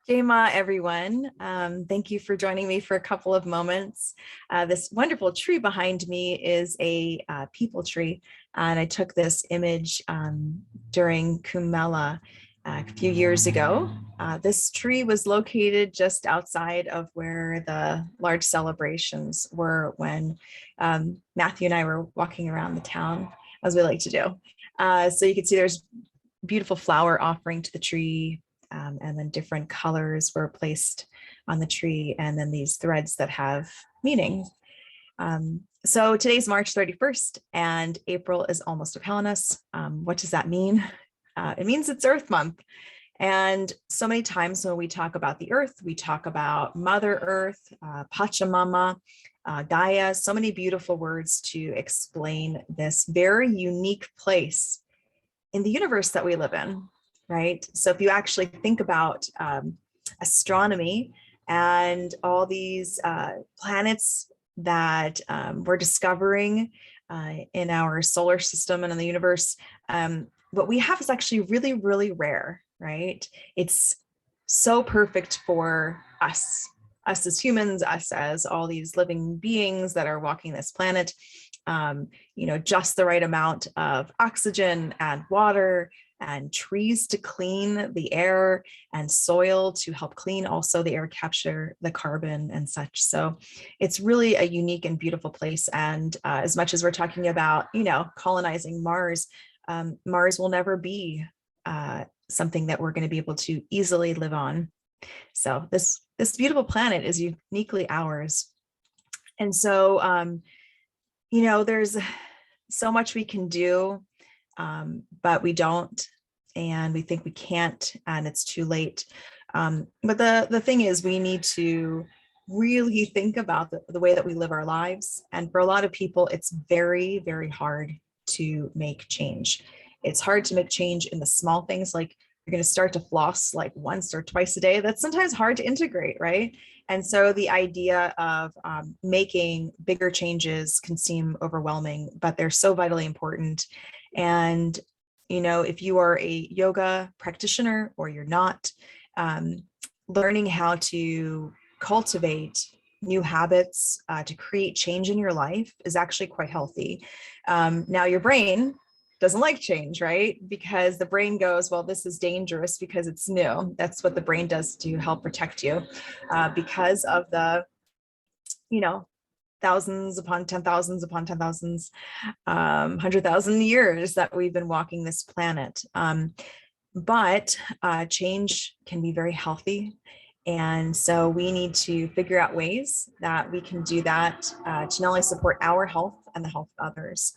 Jyoti Ma, everyone. Thank you for joining me for a couple of moments. This wonderful tree behind me is a people tree, and I took this image during Kumela a few years ago. This tree was located just outside of where the large celebrations were when Matthew and I were walking around the town, as we like to do. So you can see there's beautiful flower offering to the tree. And then different colors were placed on the tree, and then these threads that have meaning. So today's March 31st, and April is almost upon us. What does that mean? It means it's Earth Month. And so many times when we talk about the Earth, we talk about Mother Earth, Pachamama, Gaia, so many beautiful words to explain this very unique place in the universe that we live in. Right? So if you actually think about astronomy and all these planets that we're discovering in our solar system and in the universe, what we have is actually really, really rare, right? It's so perfect for us as humans, us as all these living beings that are walking this planet, just the right amount of oxygen and water, and trees to clean the air, and soil to help clean also the air, capture the carbon and such. So it's really a unique and beautiful place. And as much as we're talking about, colonizing Mars, Mars will never be something that we're going to be able to easily live on. So this beautiful planet is uniquely ours. And so, there's so much we can do, but we don't, and we think we can't, and it's too late. But the thing is, we need to really think about the way that we live our lives. And for a lot of people, it's very, very hard to make change. It's hard to make change in the small things, like you're going to start to floss like once or twice a day. That's sometimes hard to integrate, right? And so the idea of making bigger changes can seem overwhelming, but they're so vitally important. And, if you are a yoga practitioner or you're not, learning how to cultivate new habits to create change in your life is actually quite healthy. Now, your brain doesn't like change, right? Because the brain goes, well, this is dangerous because it's new. That's what the brain does to help protect you because of the, thousands upon 10,000s upon 10,000s, 100,000 years that we've been walking this planet. But change can be very healthy. And so we need to figure out ways that we can do that to not only support our health and the health of others.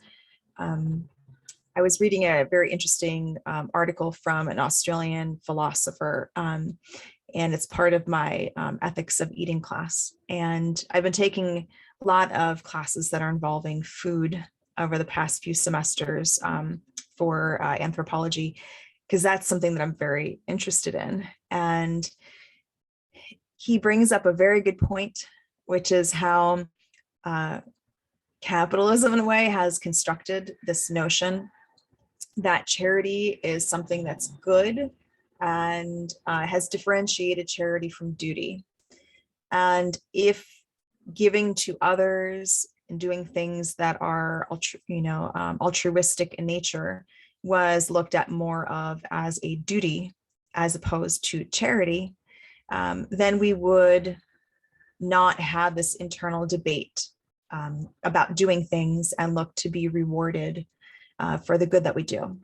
I was reading a very interesting article from an Australian philosopher, and it's part of my ethics of eating class. And I've been taking a lot of classes that are involving food over the past few semesters for anthropology, because that's something that I'm very interested in. And he brings up a very good point, which is how capitalism in a way has constructed this notion that charity is something that's good, and has differentiated charity from duty. And if giving to others and doing things that are altruistic in nature was looked at more of as a duty as opposed to charity, then we would not have this internal debate about doing things and look to be rewarded for the good that we do.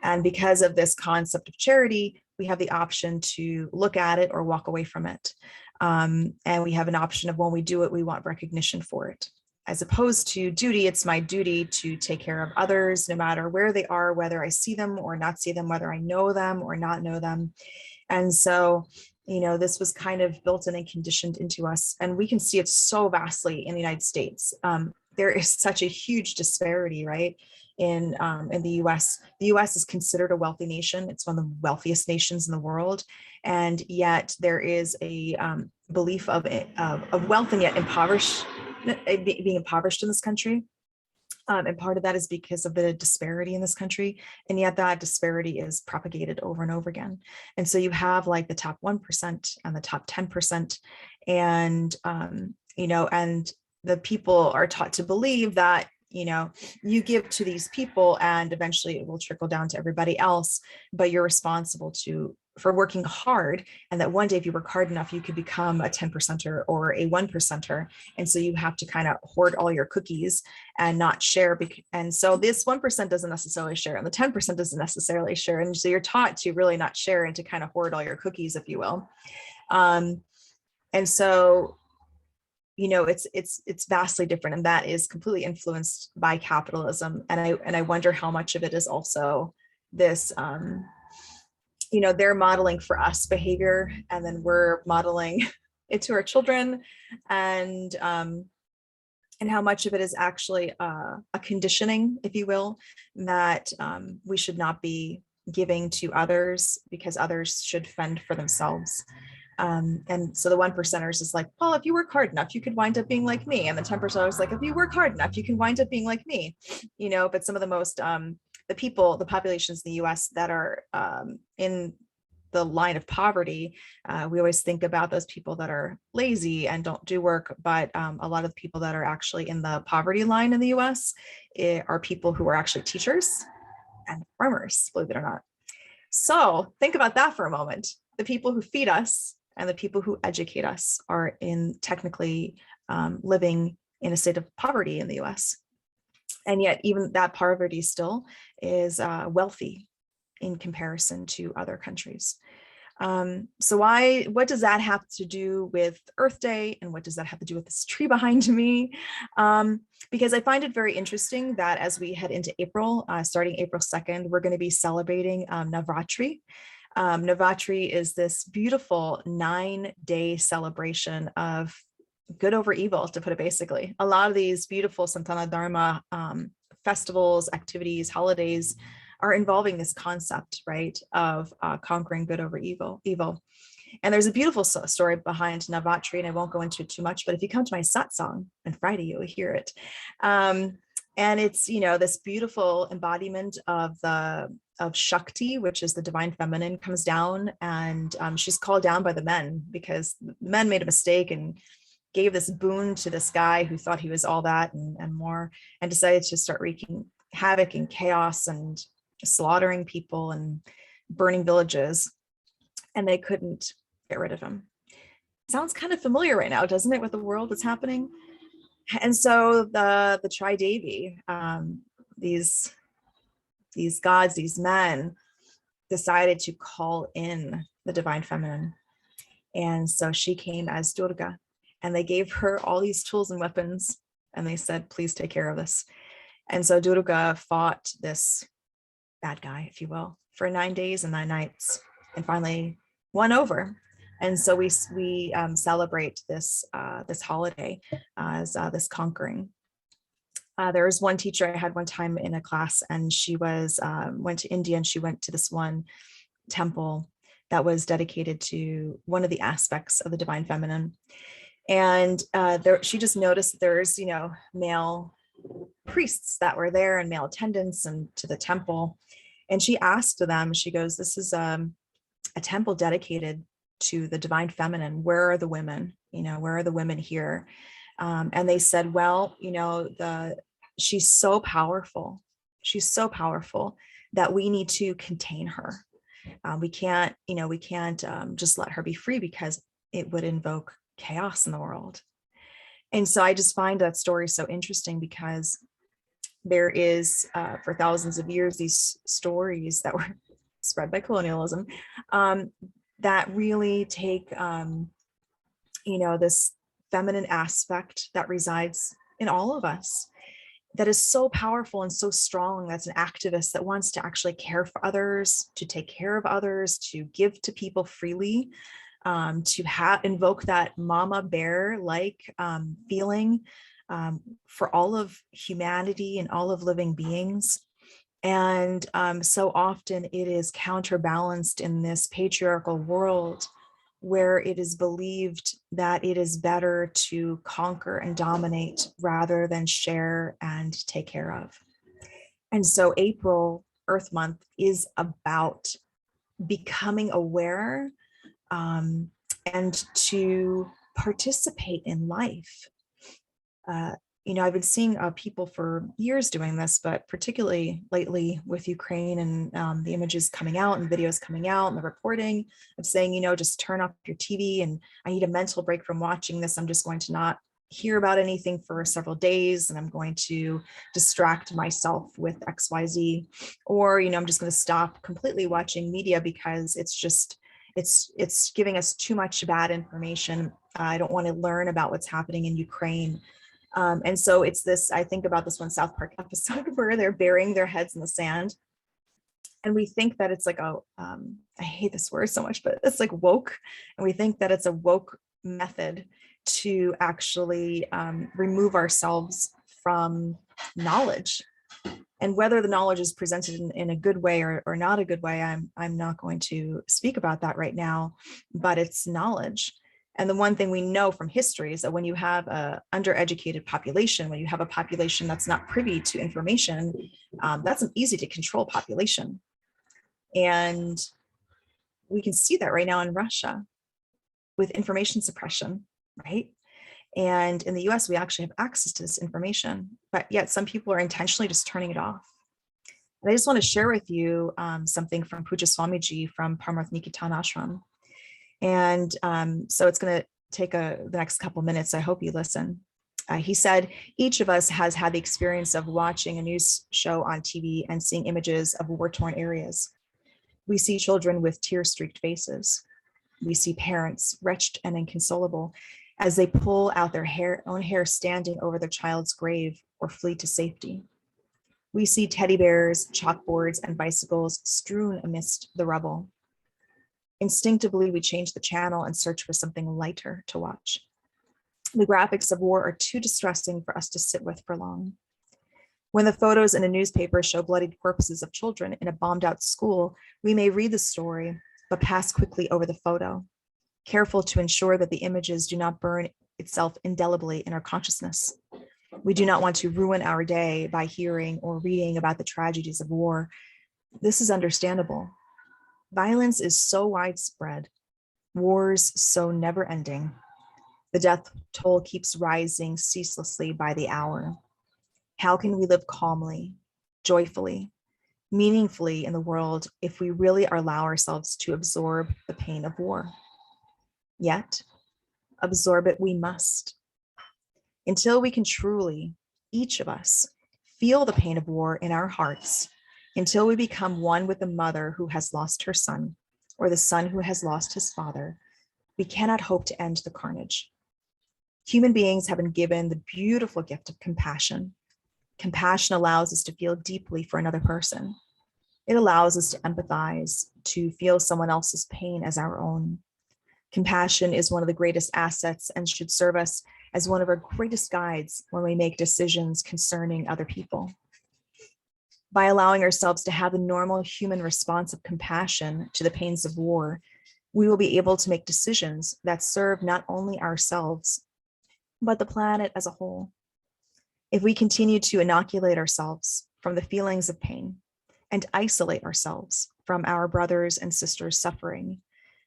And because of this concept of charity, we have the option to look at it or walk away from it. And we have an option of when we do it, we want recognition for it. As opposed to duty, it's my duty to take care of others, no matter where they are, whether I see them or not see them, whether I know them or not know them. And so, this was kind of built in and conditioned into us. And we can see it so vastly in the United States. There is such a huge disparity, right? In the US. The US is considered a wealthy nation. It's one of the wealthiest nations in the world. And yet there is a belief of wealth and yet being impoverished in this country. And part of that is because of the disparity in this country. And yet that disparity is propagated over and over again. And so you have like the top 1% and the top 10%. And, and the people are taught to believe that, you give to these people and eventually it will trickle down to everybody else, but you're responsible for working hard, and that one day if you work hard enough you could become a 10 percenter or a 1 percenter. And so you have to kind of hoard all your cookies and not share, and so this 1% doesn't necessarily share and the 10% doesn't necessarily share, and so you're taught to really not share and to kind of hoard all your cookies, if you will. And so it's vastly different, and that is completely influenced by capitalism. And I wonder how much of it is also this they're modeling for us behavior, and then we're modeling it to our children, and how much of it is actually a conditioning, if you will, that we should not be giving to others because others should fend for themselves. And so the 1%ers is like, well, if you work hard enough, you could wind up being like me. And the 10%ers is like, if you work hard enough, you can wind up being like me, but some of the most, the populations in the US that are in the line of poverty, we always think about those people that are lazy and don't do work, but a lot of the people that are actually in the poverty line in the US are people who are actually teachers and farmers, believe it or not. So think about that for a moment. The people who feed us and the people who educate us are technically living in a state of poverty in the US. And yet even that poverty still is wealthy in comparison to other countries. So what does that have to do with Earth Day? And what does that have to do with this tree behind me? Because I find it very interesting that as we head into April, starting April 2nd, we're going to be celebrating Navratri. Navratri is this beautiful 9-day celebration of good over evil, to put it basically. A lot of these beautiful Santana Dharma festivals, activities, holidays are involving this concept, right, of conquering good over evil. And there's a beautiful story behind Navratri, and I won't go into it too much, but if you come to my satsang on Friday, you'll hear it. And it's, this beautiful embodiment of Shakti, which is the divine feminine, comes down, and she's called down by the men because the men made a mistake and gave this boon to this guy who thought he was all that and more, and decided to start wreaking havoc and chaos and slaughtering people and burning villages, and they couldn't get rid of him. Sounds kind of familiar right now, doesn't it, with the world that's happening? And so the Tridevi, these gods, these men, decided to call in the divine feminine. And so she came as Durga, and they gave her all these tools and weapons, and they said, please take care of this. And so Durga fought this bad guy, if you will, for 9 days and 9 nights, and finally won over. And so we celebrate this holiday as this conquering. There was one teacher I had one time in a class, and she went to India, and she went to this one temple that was dedicated to one of the aspects of the divine feminine. And she just noticed there's, male priests that were there and male attendants and to the temple. And she asked them, she goes, this is a temple dedicated to the divine feminine. Where are the women? Where are the women here? And they said, well, she's so powerful. She's so powerful that we need to contain her. We can't just let her be free because it would invoke chaos in the world. And so I just find that story so interesting because there is, for thousands of years, these stories that were spread by colonialism that really take, this feminine aspect that resides in all of us, that is so powerful and so strong. That's an activist that wants to actually care for others, to take care of others, to give to people freely, to invoke that mama bear like feeling for all of humanity and all of living beings. And so often it is counterbalanced in this patriarchal world where it is believed that it is better to conquer and dominate rather than share and take care of. And so April, Earth Month, is about becoming aware and to participate in life. I've been seeing people for years doing this, but particularly lately with Ukraine and the images coming out and videos coming out and the reporting of saying, just turn off your TV and I need a mental break from watching this. I'm just going to not hear about anything for several days and I'm going to distract myself with XYZ, or, I'm just going to stop completely watching media because it's giving us too much bad information. I don't want to learn about what's happening in Ukraine. And so it's this, I think about this one South Park episode where they're burying their heads in the sand. And we think that it's like I hate this word so much, but it's like woke. And we think that it's a woke method to actually remove ourselves from knowledge. And whether the knowledge is presented in a good way or not a good way, I'm not going to speak about that right now, but it's knowledge. And the one thing we know from history is that when you have an undereducated population, when you have a population that's not privy to information, that's an easy to control population. And we can see that right now in Russia with information suppression, right? And in the US, we actually have access to this information, but yet some people are intentionally just turning it off. And I just want to share with you something from Puja Swamiji from Paramahansa Ashram. And so it's going to take the next couple minutes. I hope you listen. He said, each of us has had the experience of watching a news show on TV and seeing images of war-torn areas. We see children with tear-streaked faces. We see parents wretched and inconsolable as they pull out their own hair standing over their child's grave or flee to safety. We see teddy bears, chalkboards, and bicycles strewn amidst the rubble. Instinctively, we change the channel and search for something lighter to watch. The graphics of war are too distressing for us to sit with for long. When the photos in a newspaper show bloodied corpses of children in a bombed-out school, we may read the story, but pass quickly over the photo, careful to ensure that the images do not burn itself indelibly in our consciousness. We do not want to ruin our day by hearing or reading about the tragedies of war. This is understandable. Violence is so widespread, wars so never-ending. The death toll keeps rising ceaselessly by the hour. How can we live calmly, joyfully, meaningfully in the world if we really allow ourselves to absorb the pain of war? Yet, absorb it we must. Until we can truly, each of us, feel the pain of war in our hearts, until we become one with the mother who has lost her son, or the son who has lost his father, we cannot hope to end the carnage. Human beings have been given the beautiful gift of compassion. Compassion allows us to feel deeply for another person. It allows us to empathize, to feel someone else's pain as our own. Compassion is one of the greatest assets and should serve us as one of our greatest guides when we make decisions concerning other people. By allowing ourselves to have the normal human response of compassion to the pains of war, we will be able to make decisions that serve not only ourselves, but the planet as a whole. If we continue to inoculate ourselves from the feelings of pain and isolate ourselves from our brothers and sisters suffering,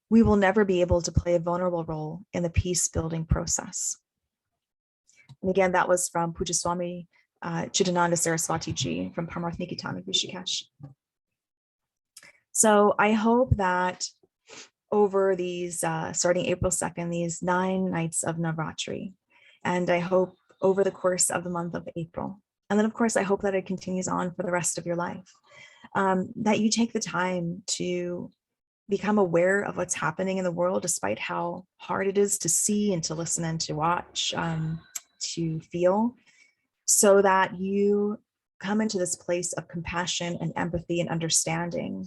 we will never be able to play a vulnerable role in the peace-building process. And again, that was from Puja Swami Chidananda Saraswati Ji from Paramahansa Rishikesh. So I hope that over these, starting April 2nd, these 9 nights of Navratri, and I hope over the course of the month of April, and then of course, I hope that it continues on for the rest of your life, that you take the time to become aware of what's happening in the world, despite how hard it is to see and to listen and to watch, to feel, so that you come into this place of compassion and empathy and understanding.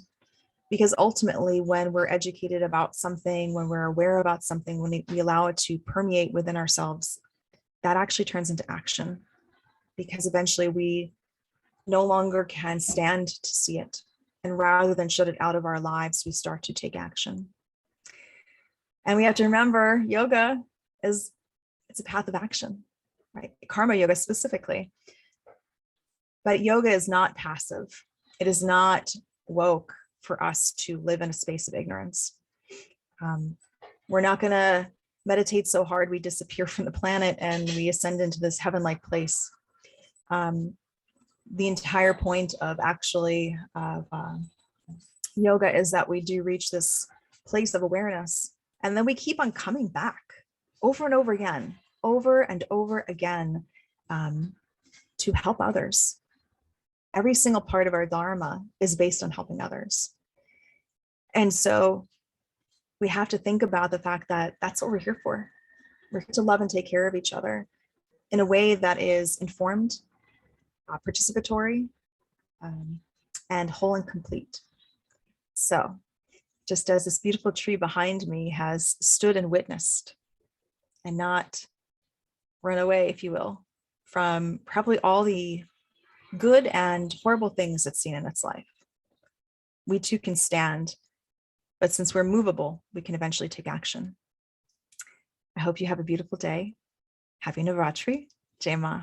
Because ultimately, when we're educated about something, when we're aware about something, when we allow it to permeate within ourselves, that actually turns into action. Because eventually we no longer can stand to see it. And rather than shut it out of our lives, we start to take action. And we have to remember yoga is, it's a path of action, right? Karma yoga specifically. But yoga is not passive. It is not woke for us to live in a space of ignorance. We're not going to meditate so hard we disappear from the planet and we ascend into this heaven-like place. The entire point of actually yoga is that we do reach this place of awareness, and then we keep on coming back over and over again, to help others. Every single part of our Dharma is based on helping others. And so we have to think about the fact that that's what we're here for. We're here to love and take care of each other in a way that is informed, participatory, and whole and complete. So just as this beautiful tree behind me has stood and witnessed and not run away, if you will, from probably all the good and horrible things it's seen in its life, we too can stand. But since we're movable, we can eventually take action. I hope you have a beautiful day. Happy Navratri. Jyoti Ma.